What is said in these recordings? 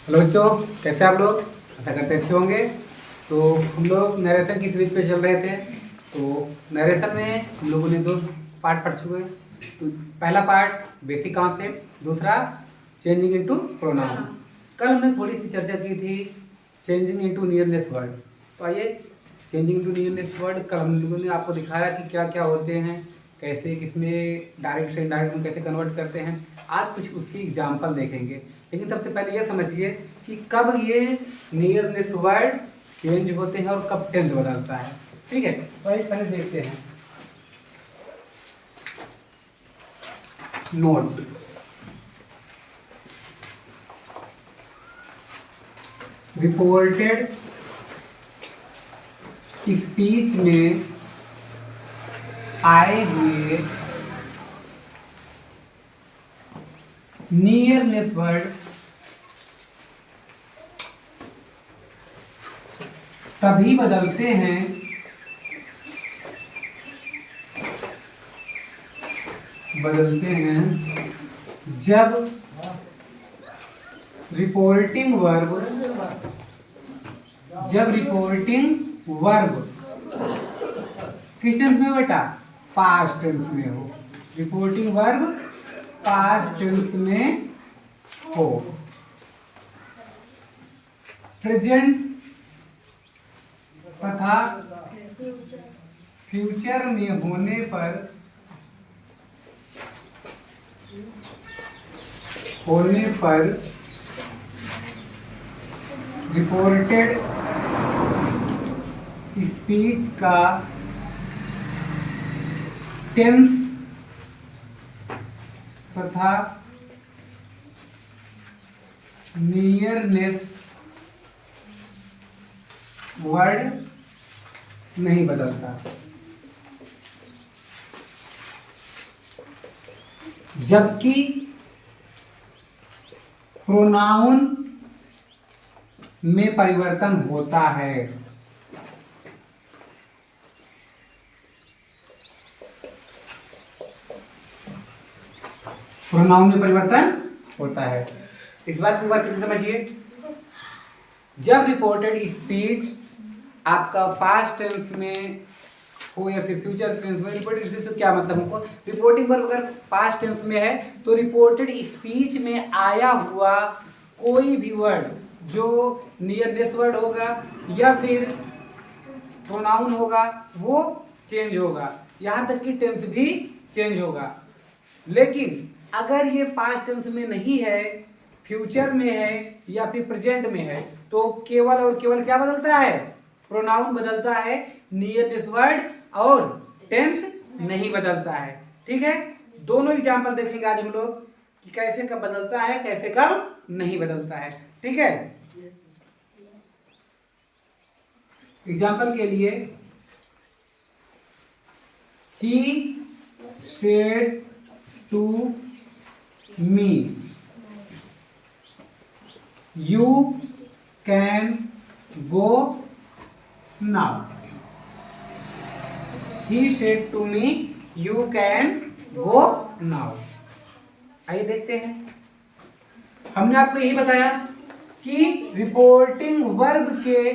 Hello बच्चों, कैसे आप लोग? आशा करते अच्छे होंगे। तो हम लोग नरेशन की सीरीज पे चल रहे थे। तो नरेशन में हम लोगों ने 2 पार्ट पढ़ चुके हैं। तो पहला पार्ट बेसिक कॉन्सेप्ट, दूसरा चेंजिंग इनटू प्रोनाउन। कल हमने थोड़ी सी चर्चा की थी चेंजिंग इनटू नियरनेस वर्ड। तो आइए, चेंजिंग इनटू नियरनेस वर्ड कल हम लोगों ने आपको दिखाया कि क्या क्या होते हैं, कैसे किसमें डायरेक्ट से इनडायरेक्ट में कैसे कन्वर्ट करते हैं। आज कुछ उसकी एग्जाम्पल देखेंगे। लेकिन सबसे पहले ये समझिए कि कब ये नियरनेस वर्ड चेंज होते हैं और कब टेंस बदलता है। ठीक है, तो आइए पहले देखते हैं। नोट, रिपोर्टेड स्पीच में आए हुए नियरनेस वर्ड तभी बदलते हैं जब रिपोर्टिंग वर्ब किस टेंस में बेटा? पास्ट टेंस में हो। रिपोर्टिंग वर्ब पास्ट टेंस में हो। प्रेजेंट तथा फ्यूचर में होने पर रिपोर्टेड स्पीच का टेंस तथा नियरनेस वर्ड नहीं बदलता। जबकि प्रोनाउन में परिवर्तन होता है। प्रोनाउन में परिवर्तन होता है। इस बात को समझिए। जब रिपोर्टेड स्पीच आपका पास्ट टेंस में हो या फिर फ्यूचर टेंस में, रिपोर्टेड स्पीच से क्या मतलब हमको? रिपोर्टिंग वर्ब अगर पास्ट टेंस में है तो रिपोर्टेड स्पीच में आया हुआ कोई भी वर्ड जो नियरनेस वर्ड होगा या फिर प्रोनाउन होगा वो चेंज होगा, यहाँ तक कि टेंस भी चेंज होगा। लेकिन अगर ये पास्ट टेंस में नहीं है, फ्यूचर में है या फिर प्रेजेंट में है, तो केवल और केवल क्या बदलता है? प्रोनाउन बदलता है, नियरनेस वर्ड और टेंस नहीं बदलता है। ठीक है, दोनों एग्जाम्पल देखेंगे आज हम लोग कि कैसे कब बदलता है, कैसे कब नहीं बदलता है। ठीक है, एग्जाम्पल के लिए, he said to me you can go now. He said to me, you can go now. आइए देखते हैं। हमने आपको यही बताया कि रिपोर्टिंग वर्ब के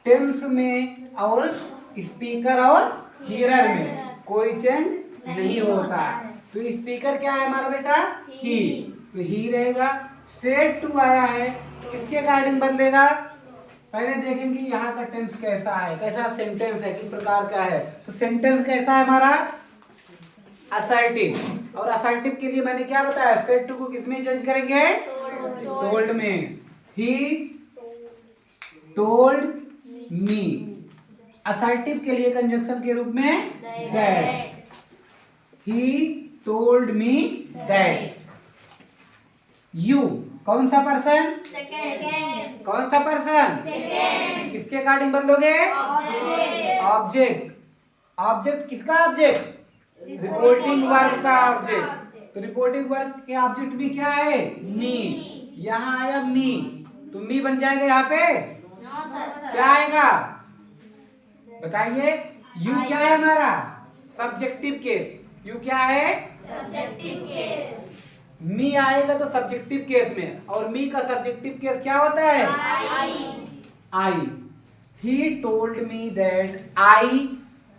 टेंस में और स्पीकर और हियरर में कोई चेंज नहीं होता। तो स्पीकर क्या है हमारा बेटा? ही। तो ही रहेगा। सेड टू आया है, किसके अकॉर्डिंग बदलेगा? पहले देखेंगे यहाँ का टेंस कैसा है, कैसा सेंटेंस है, किस प्रकार का है। तो सेंटेंस कैसा है हमारा? असर्टिव। और असर्टिव के लिए मैंने क्या बताया? सेड टू को किसमें चेंज करेंगे? टोल्ड में। ही टोल्ड मी। असर्टिव के लिए कंजंक्शन के रूप में that. He told me that. You कौन सा पर्सन? सेकंड। कौन सा पर्सन? सेकंड। किसके अकॉर्डिंग बदलोगे? ऑब्जेक्ट। ऑब्जेक्ट किसका ऑब्जेक्ट? रिपोर्टिंग वर्ब का ऑब्जेक्ट। तो रिपोर्टिंग वर्ब के ऑब्जेक्ट भी क्या है? मी। यहाँ आया मी, तो मी बन जाएगा यहाँ पे? क्या आएगा बताइए? यू क्या है हमारा? Subjective case. यू क्या है? Subjective case. मी आएगा तो सब्जेक्टिव केस में, और मी का सब्जेक्टिव केस क्या होता है? I. He told me that I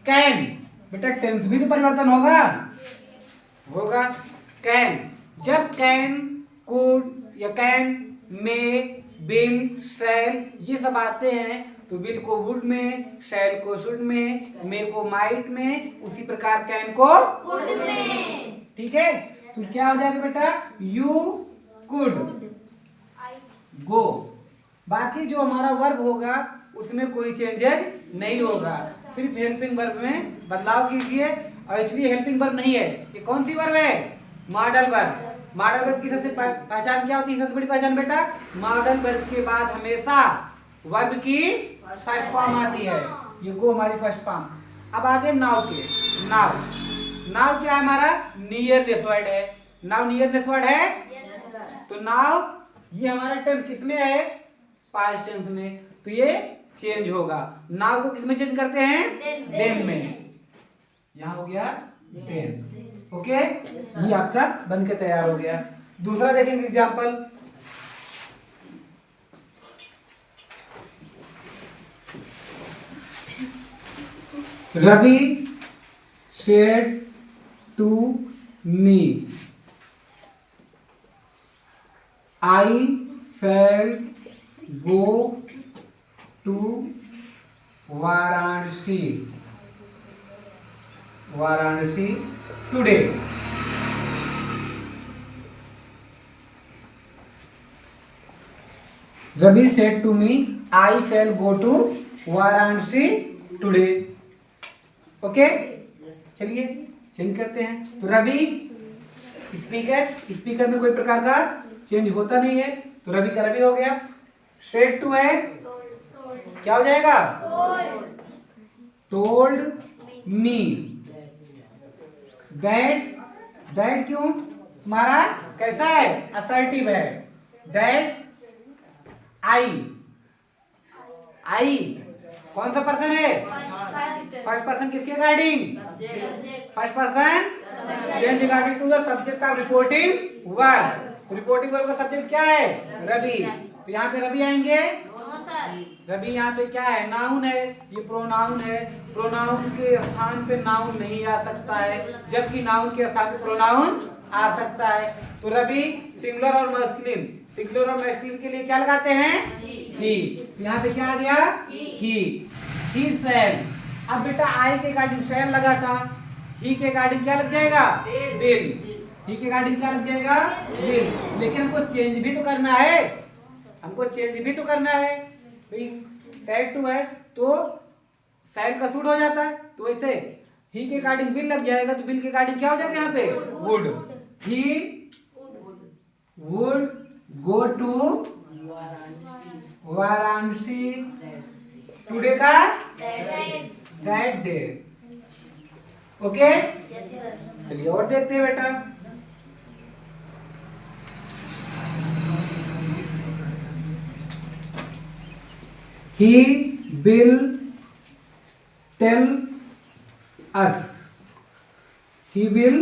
can. बेटा टेंस भी तो परिवर्तन होगा। कैन, जब कैन, कुड या कैन, मे, विल, शैल ये सब आते हैं तो विल को वुड में, शैल को शुड में, मे को माइट में, उसी प्रकार कैन को कुड में। ठीक है, तो क्या हो जाएगा बेटा? You could go. बाकी जो हमारा वर्ब होगा उसमें कोई चेंजेस नहीं होगा, सिर्फ हेल्पिंग वर्ब में बदलाव कीजिए। और एक्चुअली हेल्पिंग वर्ब नहीं है, ये कौन सी वर्ब है? Modal verb. मॉडल वर्ब की सबसे पहचान क्या होती है? सबसे बड़ी पहचान बेटा, मॉडल वर्ब के बाद हमेशा वर्ब की फर्स्ट फॉर्म आती है। ये गो हमारी फर्स्ट फॉर्म। अब आगे नाउ के। नाउ क्या है हमारा? नियरनेस वर्ड है। नाउ नियरनेस वर्ड है। तो नाउ ये हमारा टेंस किसमें है? पास्ट टेंस में, तो ये चेंज होगा। नाउ को किसमें चेंज करते हैं? देन में। यहाँ हो गया देन। ओके, ये आपका बन के तैयार हो गया। दूसरा देखेंगे example. Ravi said to me, I shall go to Varanasi today. Ravi said to me, I shall go to Varanasi today. Okay, चलिए चेंज करते हैं। तो रवि स्पीकर में कोई प्रकार का चेंज होता नहीं है, तो रवि का रवि हो गया। सेड टू है, क्या हो जाएगा? Told me. दैट क्यों? तुम्हारा कैसा है? असर्टिव है। दैट आई कौन सा पर्सन है? फर्स्ट पर्सन किसके according? First person change according to the subject of reporting verb. Reporting verb का सब्जेक्ट क्या है? रवि। तो यहाँ पे रवि आएंगे। रवि यहाँ पे क्या है? नाउन है, ये प्रोनाउन है। प्रोनाउन के स्थान पे नाउन नहीं आ सकता है, जबकि नाउन के स्थान पे प्रोनाउन आ सकता है। तो रवि सिंगुलर और मैस्कुलिन, सिंगुलर और मैस्कुलिन के लिए क्या लगाते हैं? ही। यहाँ पे क्या आ गया? ही शैल। अब बेटा आई के गार्डिंग शैल लगा था, ही के गार्डिंग क्या लग जाएगा? विल। ही के गार्डिंग क्या लग जाएगा? विल। लेकिन हमको चेंज भी तो करना है, सेड टू है तो शैल का सूट हो जाता है, तो वैसे ही के गार्डिंग विल लग जाएगा, तो विल के गार्डिंग क्या हो जाएगा यहाँ पे? Would. He would go to Varanasi today का दैट डे। ओके, चलिए और देखते हैं बेटा। He will tell us. He will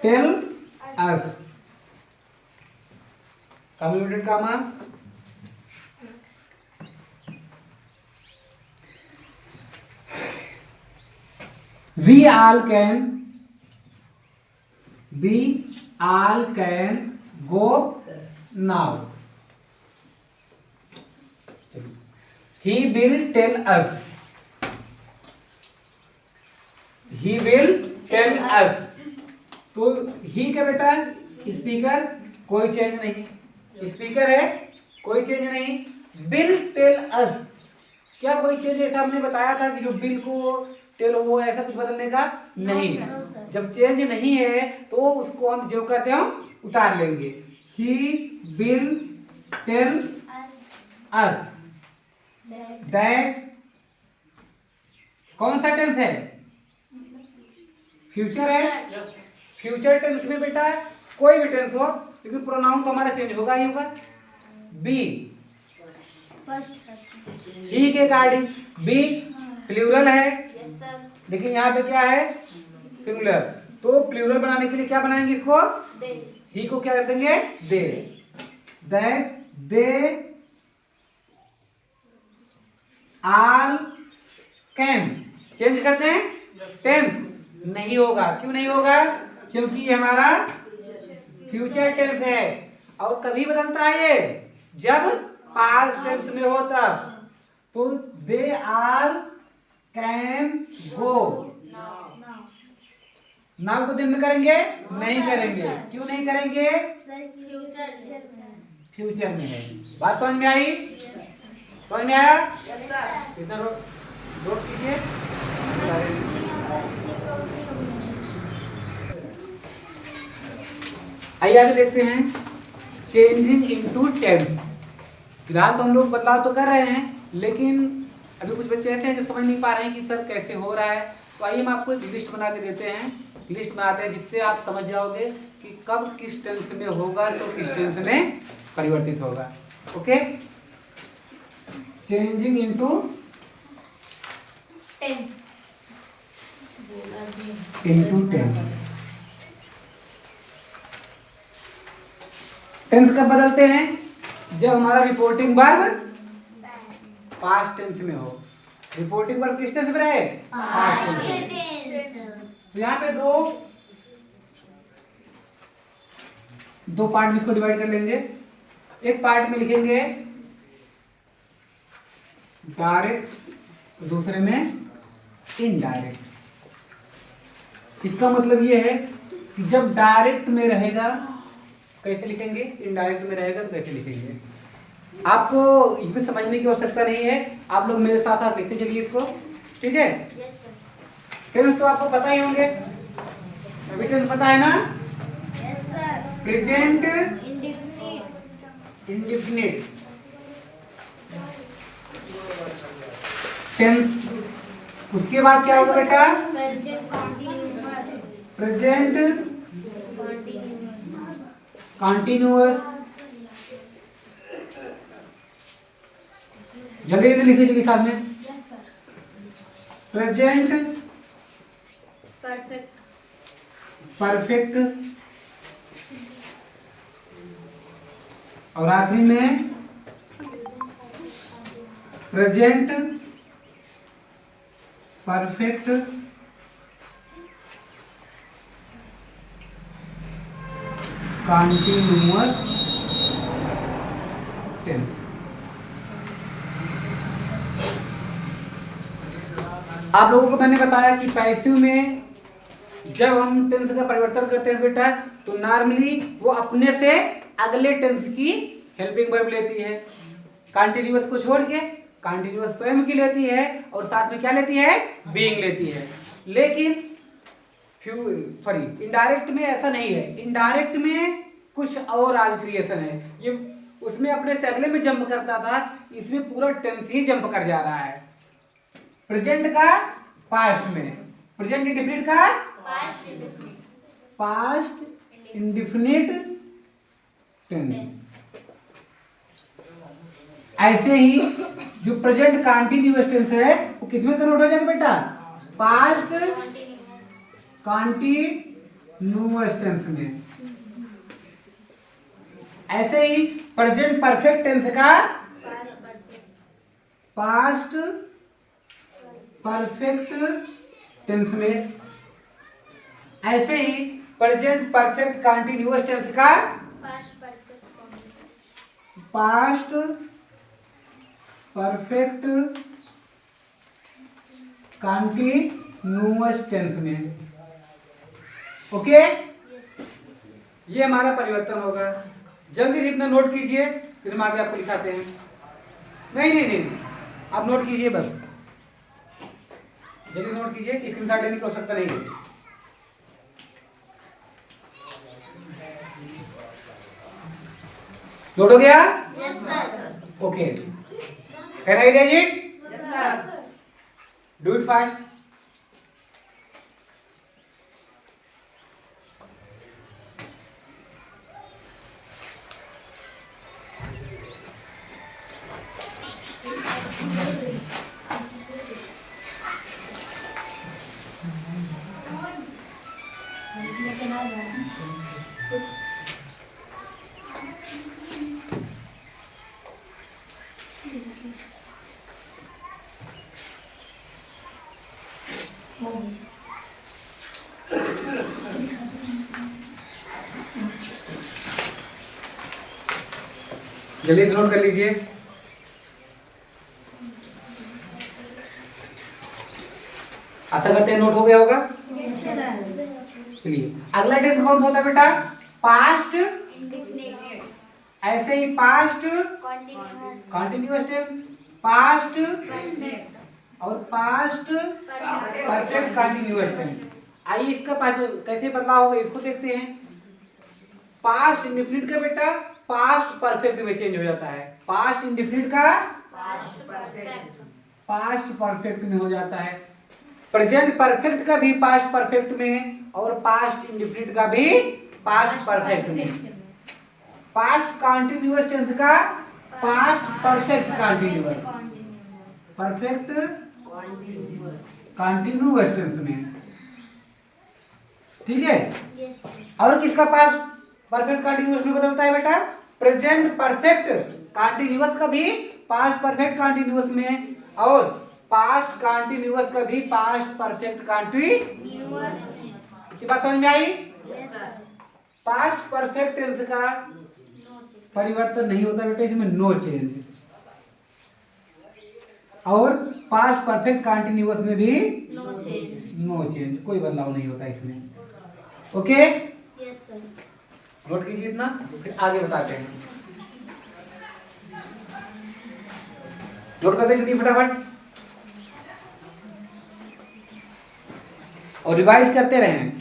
tell us. Convoluted comma. We all can go now. He will tell us. He will tell us. तो ही का बेटा speaker कोई चेंज नहीं, स्पीकर है कोई चेंज नहीं। विल टेल अस, क्या कोई चेंज? जैसा हमने बताया था कि जो विल को टेल हो ऐसा कुछ बदलने का नहीं। जब चेंज नहीं है तो उसको हम जो कहते हैं उतार लेंगे। He will tell us that, कौन सा टेंस है? फ्यूचर है। फ्यूचर टेंस में बेटा कोई भी टेंस हो, लेकिन प्रोनाउन तो हमारा चेंज होगा ही होगा। बी ही के अकॉर्डिंग बी प्लूरल है, लेकिन यहाँ पे क्या है? सिंगुलर। तो प्लूरल बनाने के लिए क्या बनाएंगे इसको? ही को क्या कर देंगे they, that they all can, change करते हैं टेंस, नहीं होगा। क्यों नहीं होगा? क्योंकि ये हमारा फ्यूचर टेंस है और कभी बदलता है ये जब पास्ट टेंस में हो तब। तो दे आल कैन गो, नाउ को दिन में करेंगे नहीं करेंगे। क्यों नहीं करेंगे? फ्यूचर में है। बात समझ में आई? समझ में आया? इतना नोट कीजिए। आइए आगे देखते हैं चेंजिंग इनटू टेंस। फिलहाल तो हम लोग बदलाव तो कर रहे हैं, लेकिन अभी कुछ बच्चे ऐसे हैं जो समझ नहीं पा रहे हैं कि सर कैसे हो रहा है। तो आइए हम आपको एक लिस्ट बना के देते हैं, लिस्ट बनाते हैं जिससे आप समझ जाओगे कि कब किस टेंस में होगा तो किस टेंस में परिवर्तित होगा। Okay, changing into tense, tense कब बदलते हैं? जब हमारा रिपोर्टिंग वर्ब पास्ट टेंस में हो। रिपोर्टिंग वर्ब किस टेंस में रहे? Past tense. तो यहाँ पे दो पार्ट में इसको डिवाइड कर लेंगे। एक पार्ट में लिखेंगे डायरेक्ट, दूसरे में इनडायरेक्ट। इसका मतलब ये है कि जब डायरेक्ट में रहेगा कैसे लिखेंगे, इनडायरेक्ट में रहेगा तो कैसे लिखेंगे। आपको इसमें समझने की आवश्यकता नहीं है, आप लोग मेरे साथ साथ लिखते चलिए इसको, ठीक है? टेंस तो आपको पता ही होंगे, अभी टेंस पता है ना? Present indefinite tense. उसके बाद क्या होगा बेटा? Present continuous. जल्दी जल्दी लिखिए चलिए साथ में। प्रेजेंट परफेक्ट और आखिरी में प्रेजेंट परफेक्ट कॉन्टिन्यूअस टेंस। आप लोगों को मैंने बताया कि पैसिव में जब हम टेंस का परिवर्तन करते हैं बेटा, तो नॉर्मली वो अपने से अगले टेंस की हेल्पिंग वर्ब लेती है, कॉन्टिन्यूअस को छोड़ के कॉन्टिन्यूअस स्वयं की लेती है और साथ में क्या लेती है? बीइंग लेती है। लेकिन इनडायरेक्ट में ऐसा नहीं है। इनडायरेक्ट में कुछ और आज क्रिएशन है, ये उसमें अपने से अगले में जंप करता था, इसमें पूरा टेंस ही जंप कर जा रहा है। प्रेजेंट का पास्ट में, प्रेजेंट इंडेफिनिट का पास्ट इंडेफिनिट टेंस। ऐसे ही जो प्रेजेंट कॉन्टिन्यूअस टेंस है वो किसमें कन्वर्ट हो जाएगा बेटा? पास्ट कॉन्टिन्यूअस टेंस में। ऐसे ही प्रेजेंट परफेक्ट टेंस का पास्ट परफेक्ट टेंस में। ऐसे ही प्रेजेंट परफेक्ट कॉन्टिन्यूअस टेंस का पास्ट परफेक्ट कॉन्टिन्यूअस टेंस में। ओके, ये हमारा परिवर्तन होगा। जल्दी से इतना नोट कीजिए, फिर हम आगे आपको लिखाते हैं। नहीं, आप नोट कीजिए, बस जल्दी नोट कीजिए, स्क्रीनशॉट लेने की आवश्यकता नहीं है। नोट हो गया? Yes sir. Okay, can I read it? Yes sir. Do it fast. जल्दी से नोट कर लीजिए। आशा करते हैं नोट हो गया होगा। चलिए अगला टेंस कौन सा होता है बेटा? पास्ट। ऐसे ही पास्ट कॉन्टिन्यूअस टेंस, पास्ट और पास्ट परफेक्ट कॉन्टिन्यूअस टेंस। आइए इसका कैसे बदलाव होगा इसको देखते हैं। पास्ट इंडेफिनिट का बेटा पास्ट परफेक्ट में चेंज हो जाता है। पास्ट इंडेफिनिट का पास्ट परफेक्ट में हो जाता है। प्रेजेंट परफेक्ट का भी पास्ट परफेक्ट में और पास्ट इंडेफिनिट का भी पास्ट परफेक्ट में। पास्ट कॉन्टिन्यूअस टेंस का past perfect continuous, perfect continuous tense में। ठीक है। और किसका पास्ट परफेक्ट कॉन्टिन्यूअस में बदलता है बेटा? प्रेजेंट परफेक्ट कॉन्टिन्यूअस का भी पास्ट परफेक्ट कॉन्टिन्यूअस में और पास्ट कॉन्टिन्यूअस का भी पास्ट परफेक्ट कॉन्टिन्यूअस। की बात समझ में आई? पास्ट परफेक्ट टेंस का परिवर्तन नहीं होता बेटा, इसमें नो चेंज। और पास्ट परफेक्ट कॉन्टिन्यूअस में भी नो चेंज, कोई बदलाव नहीं होता इसमें। ओके, नोट कीजिए इतना, फिर आगे बताते हैं। नोट करते जल्दी फटाफट और रिवाइज करते रहें।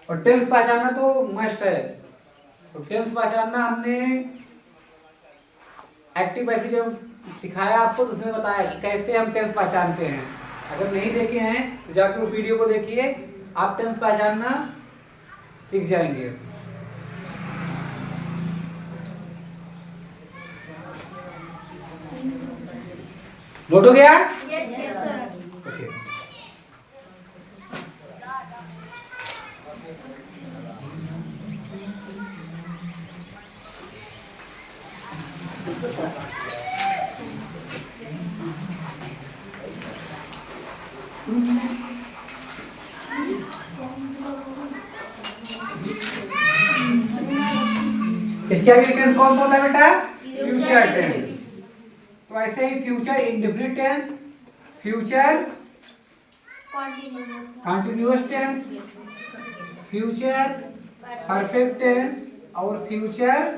और टेंस पहचानना तो मस्ट है। तो टेंस पहचानना हमने एक्टिव ऐसे जब सिखाया आपको तो उसमें बताया कि कैसे हम टेंस पहचानते हैं। अगर नहीं देखे हैं तो जाके उस वीडियो को देखिए, आप टेंस पहचानना सीख जाएंगे। नोट हो गया? Yes sir. ओके। इसके आगे टेंस कौन सा होता है बेटा? Future tense. तो ऐसे ही future indefinite tense, future continuous tense, future perfect tense और future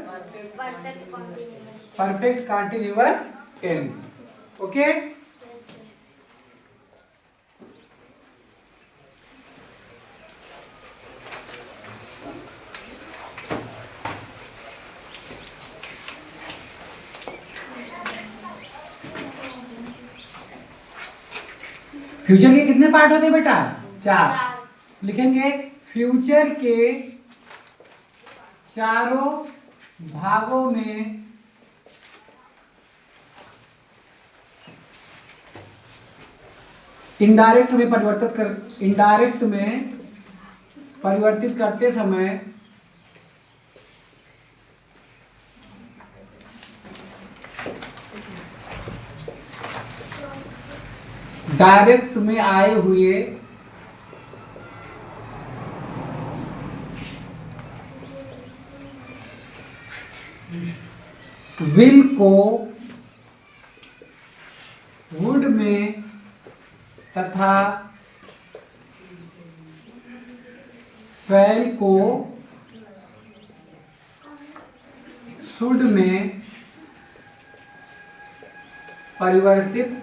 perfect continuous tense. Okay. Future के कितने पार्ट होते हैं बेटा? 4। लिखेंगे फ्यूचर के चारों भागों में इनडायरेक्ट में परिवर्तित करते समय डायरेक्ट में आए हुए विल को वुड में तथा फैल को शुड में परिवर्तित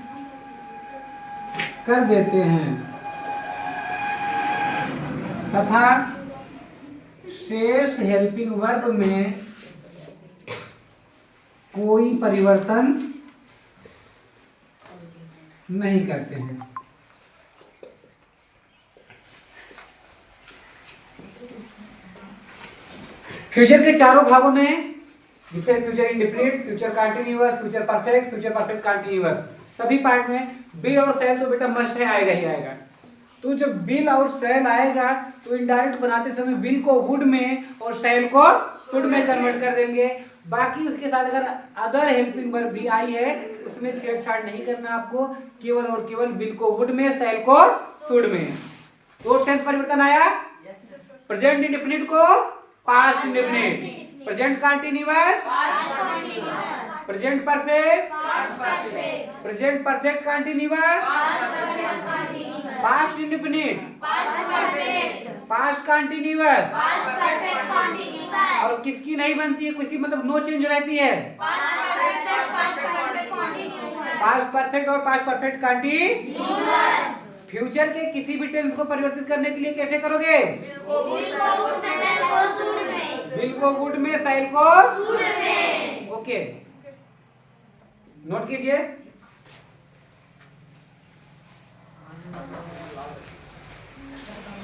कर देते हैं तथा शेष हेल्पिंग वर्ब में कोई परिवर्तन नहीं करते हैं। फ्यूचर के चारों भागों में जिससे future indefinite, future continuous, future perfect continuous, सभी पार्ट में बिल और सेल तो बेटा मस्ट है, आएगा ही आएगा। तो जब बिल और सेल आएगा तो इनडायरेक्ट बनाते समय बिल को वुड में और सेल को शुड में कन्वर्ट कर देंगे। बाकी उसके साथ अगर अदर हेल्पिंग वर्ब भी आई है उसमें छेड़छाड़ नहीं करना आपको, केवल और केवल बिल को वुड में, सेल को शुड में। तो टेंस परिवर्तन आया। प्रेजेंट इंडेफिनिट को past indefinite, present continuous present perfect, present perfect continuous, past indefinite, past continuous. और किसकी नहीं बनती है, किसकी मतलब नो चेंज रहती है? पास्ट परफेक्ट और पास्ट परफेक्ट कंटिन्यूअस। फ्यूचर के किसी भी टेंस को परिवर्तित करने के लिए कैसे करोगे? विल को गुड में, साइल को शुड में। ओके, नोट कीजिए।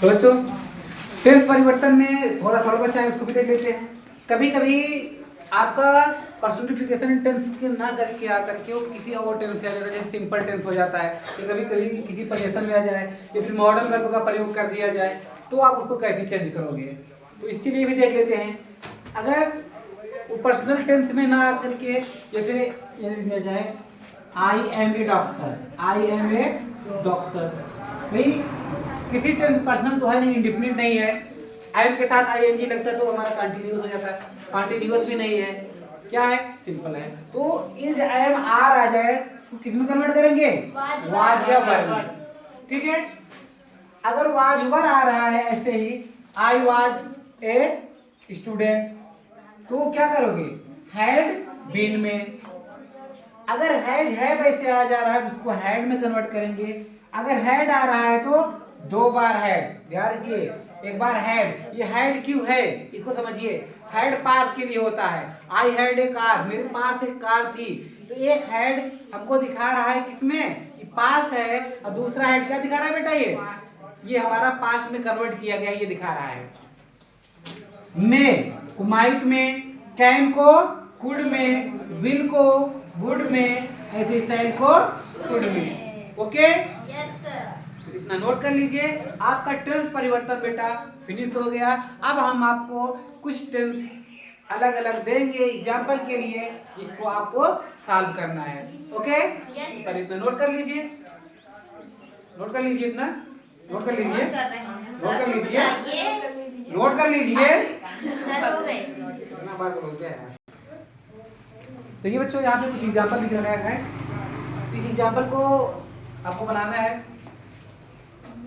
तो बच्चों टेंस परिवर्तन में थोड़ा सा बचा है, उसको भी देख लेते हैं। कभी कभी आपका पर्सनिफिकेशन टेंस के ना करके आकर के वो किसी और टेंस से आ जाता है, जैसे सिंपल टेंस हो जाता है, या कभी कभी किसी पोजीशन में आ जाए, या फिर मॉडल वर्ब का प्रयोग कर दिया जाए, तो आप उसको कैसे चेंज करोगे? तो इसके लिए भी देख लेते हैं। अगर वो पर्सनल टेंस में ना आकर के जैसे ये दिया जाए I am a doctor, I am a doctor, भाई किसी टेंस पर्सनल तो है नहीं, इंडिफिनिट नहीं है, आई एम के साथ आई एन जी लगता है तो हमारा कंटिन्यूअस हो जाता है, कंटिन्यूअस भी नहीं है, क्या है? सिंपल है। तो इज आई एम आर आ जाए तो किस में कन्वर्ट करेंगे? वाज या वर में, ठीक है। अगर वाज वर आ रहा है ऐसे ही, आई वाज ए स्टूडेंट, तो क्या करोगे? हैड बीन में। अगर हैज है वैसे आ जा रहा है तो उसको हैड में कन्वर्ट करेंगे। अगर हैड आ रहा है तो दो बार हैड, ध्यान रखिए, एक बार हैड। ये हैड क्यों है इसको समझिए। हैड पास के लिए होता है। आई हैड ए कार, मेरे पास एक कार थी, तो एक हैड हमको दिखा रहा है किसमें कि पास है, और दूसरा हैड क्या दिखा रहा है बेटा? ये हमारा पास्ट में कन्वर्ट किया गया, ये दिखा रहा है। में को माइट में, कैन को कुड में, विल को वुड में, ऐसे स्टाइल को शुड में। Okay, yes sir. तो इतना नोट कर लीजिए। आपका टेंस परिवर्तन बेटा फिनिश हो गया। अब हम आपको कुछ टेंस अलग अलग देंगे एग्जाम्पल के लिए, जिसको आपको सॉल्व करना है। ओके, पहले इतना नोट कर लीजिए, नोट कर लीजिए, इतना नोट कर लीजिए, नोट कर लीजिए, नोट कर लीजिए। सर हो गए। कितना बार बोलते हैं? देखिए बच्चों, यहाँ पे कुछ एग्जाम्पल लिख रखा है। इस एग्जाम्पल को आपको बनाना है,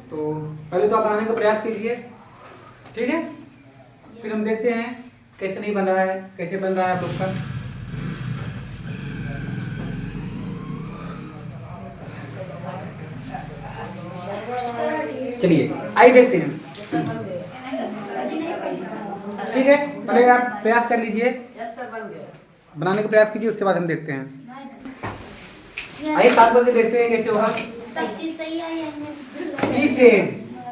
तो पहले तो आप बनाने का प्रयास कीजिए, ठीक है। फिर हम देखते हैं कैसे नहीं बन रहा है, कैसे बन रहा है आप लोग का। चलिए आइए देखते हैं, ठीक है। पहले आप प्रयास कर लीजिए, बनाने का प्रयास कीजिए, उसके बाद हम देखते हैं। आइए साथ करके देखते हैं कैसे होगा। सब चीज सही आई है। ही सेड,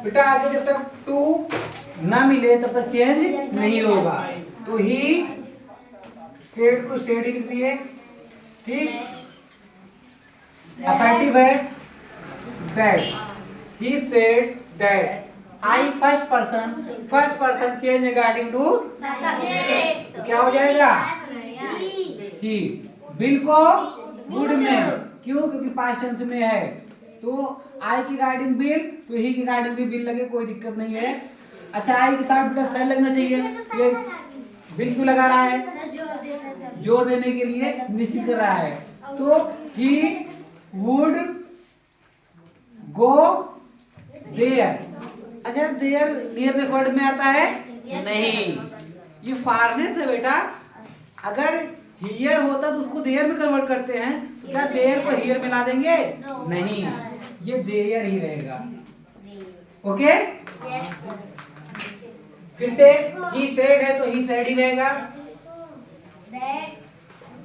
बेटा आगे जब तक टू ना मिले तब तक चेंज नहीं होगा, तो ही सेड को सेड ही लिख दिए, ठीक। अफर्मेटिव है that, he said that. I first person change regarding to, क्या हो जाएगा? ही। बिल को गुड में, क्यों? क्योंकि पास्ट टेंस में है, तो आई की गार्डिंग बिल, तो ही की गार्डिंग भी बिल लगे, कोई दिक्कत नहीं है। अच्छा, आई के साथ बेटा सेल लगना चाहिए, ये बिल क्यों लगा रहा है? जोर देने के लिए, निश्चित कर रहा है। तो ही वुड गो देयर। अच्छा, देयर नियरनेस वर्ड में आता है? नहीं, ये फारनेस है बेटा। अगर हियर होता तो उसको देयर में कन्वर्ट करते हैं, तो क्या देयर को हियर मिला देंगे? नहीं, ये देयर ही रहेगा। ओके, फिर से ही सेड है तो ही सेड ही रहेगा।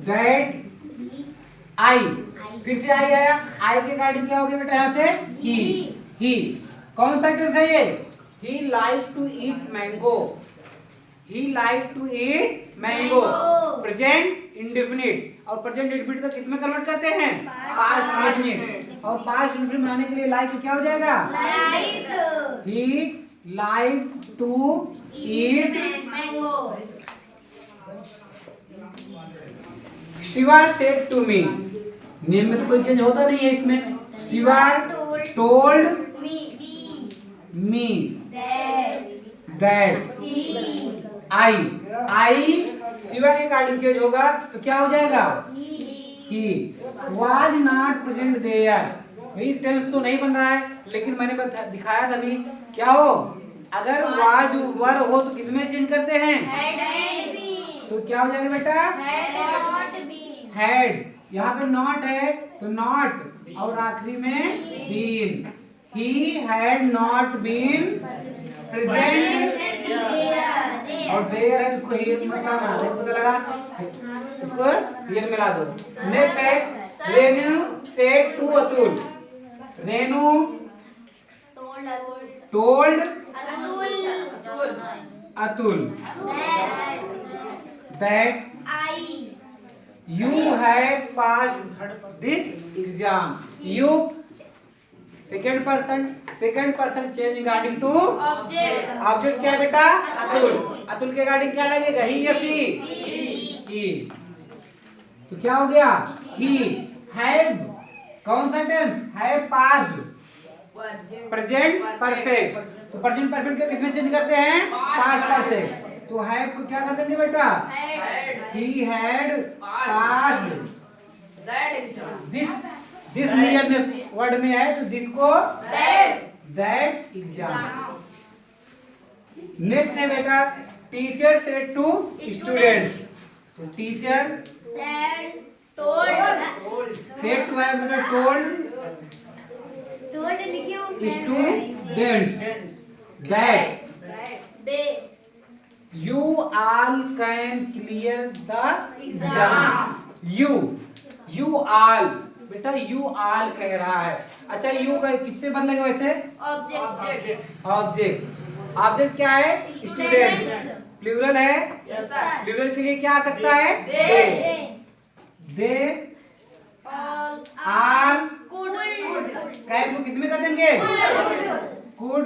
दैट आई, फिर से आई आया, आई के गार्डिंग क्या हो गया बेटा यहाँ से? ही। कौन सा टेंस है ये? He like to eat mango, he like to eat mango. Present indefinite, और प्रेजेंट इंडेफिनिट का किसमें कन्वर्ट करते हैं? Past indefinite. और पास्ट इंडेफिनिट बनाने के लिए लाइक क्या हो जाएगा? He like to eat mango. Shiva said to me, name में तो कोई चेंज होता नहीं है इसमें। Shiva told me that I Shiva के अकॉर्डिंग चेंज होगा तो क्या हो जाएगा he was not present there. भाई टेंस तो नहीं बन रहा है लेकिन मैंने दिखाया था अभी क्या हो अगर वाज वर हो तो किसमें चेंज करते हैं तो क्या हो जाएगा बेटा हैड। यहाँ पे नॉट है तो नॉट और आखिरी में been. He had not been present और देयर है उसको हियर में लगाना है पता लगा इसको हियर में ला दो। नेक्स्ट है Renu said to Atul. Renu told Atul that you have passed this exam. You second person change regarding to object क्या है बेटा अतुल। अतुल के regarding क्या लगेगा ही या he तो क्या हो गया he have कौन सा टेंस have passed प्रेजेंट परफेक्ट तो प्रेजेंट परफेक्ट को किसमें चेंज करते हैं पास्ट परफेक्ट तो हैव को क्या कर देंगे बेटा he had passed this nearness word में है तो दिस को दैट एग्जाम। नेक्स्ट है बेटा टीचर सेड टू स्टूडेंट्स। तो टीचर सेड टू है बेटा told students that you all can clear the exam। you all बेटा you all कह रहा है। अच्छा you का किससे बदलेगा वैसे ऑब्जेक्ट क्या है स्टूडेंट प्लूरल है प्लूरल के लिए क्या आ सकता है दे आर कैन को किसमें कर देंगे कुड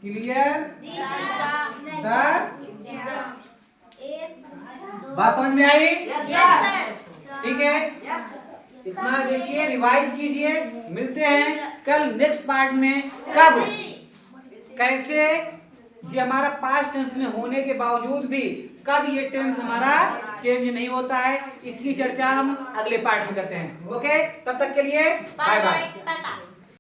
क्लियर बात समझ में आई ठीक है इतना देखिए रिवाइज कीजिए। मिलते हैं कल नेक्स्ट पार्ट में कब कैसे जी हमारा पास्ट टेंस में होने के बावजूद भी कब ये टेंस हमारा चेंज नहीं होता है इसकी चर्चा हम अगले पार्ट में करते हैं। ओके तब तक के लिए बाय बाय।